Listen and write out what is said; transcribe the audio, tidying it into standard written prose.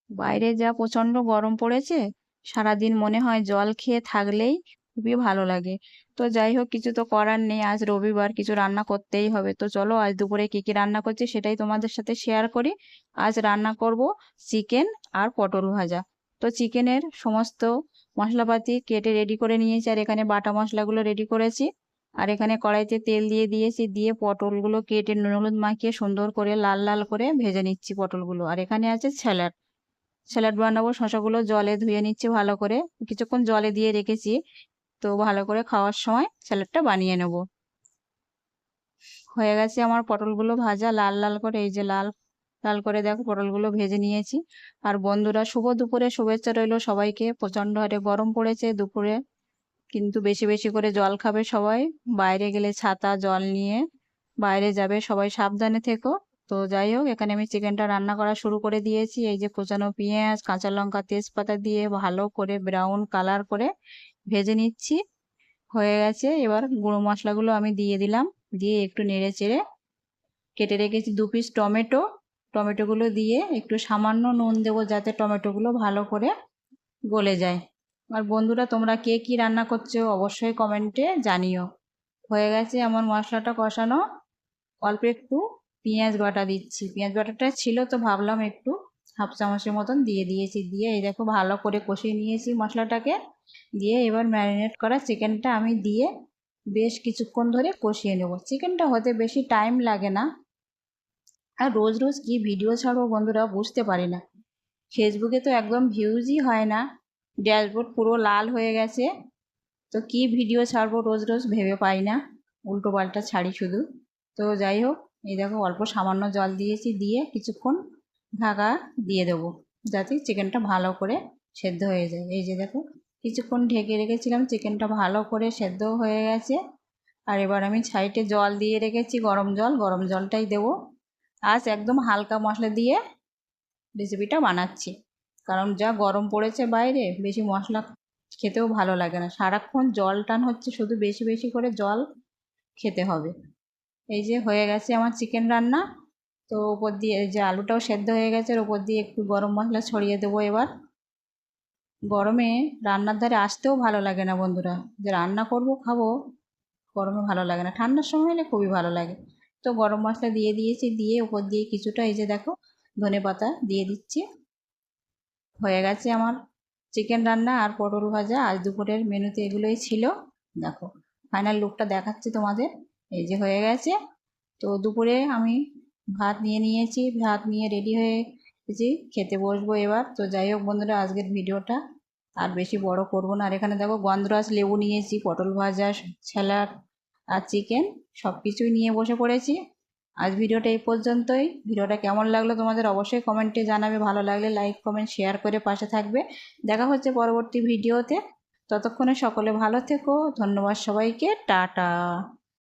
বাইরে যা প্রচন্ড গরম পড়েছে, সারাদিন মনে হয় জল খেয়ে থাকলেই খুবই ভালো লাগে। তো যাই হোক, কিছু তো করার নেই, আজ রবিবার, কিছু রান্না করতেই হবে। তো চলো আজ দুপুরে কি কি রান্না করছি সেটাই তোমাদের সাথে শেয়ার করি। আজ রান্না করব চিকেন আর পটল ভাজা। তো চিকেনের সমস্ত মশলাপাতি কেটে রেডি করে নিয়েছি, আর এখানে বাটা মশলাগুলো রেডি করেছি। আর এখানে কড়াইতে তেল দিয়ে দিয়েছি, দিয়ে পটলগুলো কেটে নুন হলুদ মাখিয়ে সুন্দর করে লাল লাল করে ভেজে নিচ্ছি পটলগুলো। আর এখানে আছে স্যালাড, স্যালাড বানাবো। শসাগুলো জলে ধুয়ে নিচ্ছি ভালো করে, কিছুক্ষণ জলে দিয়ে রেখেছি। তো ভালো করে খাওয়ার সময় স্যালাডটা বানিয়ে নেব। হয়ে গেছে আমার পটলগুলো ভাজা লাল লাল করে, এই যে লাল লাল করে দেখো পটলগুলো ভেজে নিয়েছি। আর বন্ধুরা, শুভ দুপুরে শুভেচ্ছা রইলো সবাইকে। প্রচন্ড হারে গরম পড়েছে দুপুরে, কিন্তু বেশি বেশি করে জল খাবে সবাই। বাইরে গেলে ছাতা জল নিয়ে বাইরে যাবে, সবাই সাবধানে থেকো। তো যাই হোক, এখানে আমি চিকেনটা রান্না করা শুরু করে দিয়েছি। এই যে কোচানো পেঁয়াজ, কাঁচা লঙ্কা, তেজপাতা দিয়ে ভালো করে ব্রাউন কালার করে ভেজে নিচ্ছি। হয়ে গেছে, এবার গুঁড়ো মশলাগুলো আমি দিয়ে দিলাম, দিয়ে একটু নেড়ে চেড়ে কেটে রেখেছি 2 পিস টমেটো, টমেটোগুলো দিয়ে একটু সামান্য নুন দেবো যাতে টমেটোগুলো ভালো করে গলে যায়। আর বন্ধুরা, তোমরা কে কি রান্না করছো অবশ্যই কমেন্টে জানিও। হয়ে গেছে আমার মশলাটা কষানো, অল্প একটু পেঁয়াজ বাটা দিচ্ছি। পেঁয়াজ বাটাটা ছিল তো ভাবলাম একটু হাফ চামচের মতন দিয়ে দিয়েছি। দিয়ে এই দেখো ভালো করে কষিয়ে নিয়েছি মশলাটাকে। দিয়ে এবার ম্যারিনেট করা চিকেনটা আমি দিয়ে বেশ কিছুক্ষণ ধরে কষিয়ে নেব। চিকেনটা হতে বেশি টাইম লাগে না। আর রোজ রোজ কি ভিডিও ছাড়বো বন্ধুরা বুঝতে পারি না। ফেসবুকে তো একদম ভিউজই হয় না, ড্যাশবোর্ড পুরো লাল হয়ে গেছে। তো কি ভিডিও ছাড়বো রোজ রোজ ভেবে পাই না, উল্টো পাল্টা ছাড়ি শুধু। তো যাই হোক, এই দেখো অল্প সামান্য জল দিয়েছি, দিয়ে কিছুক্ষণ ঢাকা দিয়ে দেবো যাতে চিকেনটা ভালো করে সেদ্ধ হয়ে যায়। এই যে দেখো কিছুক্ষণ ঢেকে রেখেছিলাম, চিকেনটা ভালো করে সেদ্ধ হয়ে গেছে। আর এবার আমি সাইডে জল দিয়ে রেখেছি, গরম জল, গরম জলটাই দেবো। আজ একদম হালকা মশলা দিয়ে রেসিপিটা বানাচ্ছি, কারণ যা গরম পড়েছে বাইরে, বেশি মশলা খেতেও ভালো লাগে না। সারাক্ষণ জল টান হচ্ছে, শুধু বেশি বেশি করে জল খেতে হবে। এই যে হয়ে গেছে আমার চিকেন রান্না। তো ওপর দিয়ে এই যে আলুটাও সেদ্ধ হয়ে গেছে, ওর ওপর দিয়ে একটু গরম মশলা ছড়িয়ে দেবো এবার। গরমে রান্নার ধারে আসতেও ভালো লাগে না বন্ধুরা, যে রান্না করব খাবো, গরমে ভালো লাগে না, ঠান্ডার সময় হলে খুবই ভালো লাগে। তো গরম মশলা দিয়ে দিয়েছি, দিয়ে ওপর দিয়ে কিছুটা এই যে দেখো ধনেপাতা দিয়ে দিচ্ছি। হয়ে গেছে আমার চিকেন রান্না আর পটল ভাজা। আজ দুপুরের মেনুতে এগুলোই ছিল। দেখো ফাইনাল লুকটা দেখাচ্ছি তোমাদের। এই যে হয়ে গেছে। তো দুপুরে আমি ভাত নিয়ে নিয়েছি, ভাত নিয়ে রেডি হয়ে গেছি, খেতে বসবো এবার। তো যাই হোক বন্ধুরা, আজকের ভিডিওটা আর বেশি বড় করব না। আর এখানে দেখো গন্ধরাজ লেবু নিয়েছি, পটল ভাজা, স্যালাড আর চিকেন সব কিছুই নিয়ে বসে পড়েছি। আজ ভিডিওটা এই পর্যন্তই। ভিডিওটা কেমন লাগলো তোমাদের অবশ্যই কমেন্টে জানাবে, ভালো লাগলে লাইক কমেন্ট শেয়ার করে পাশে থাকবে। দেখা হচ্ছে পরবর্তী ভিডিওতে, ততক্ষণে সকলে ভালো থেকো। ধন্যবাদ সবাইকে, টাটা।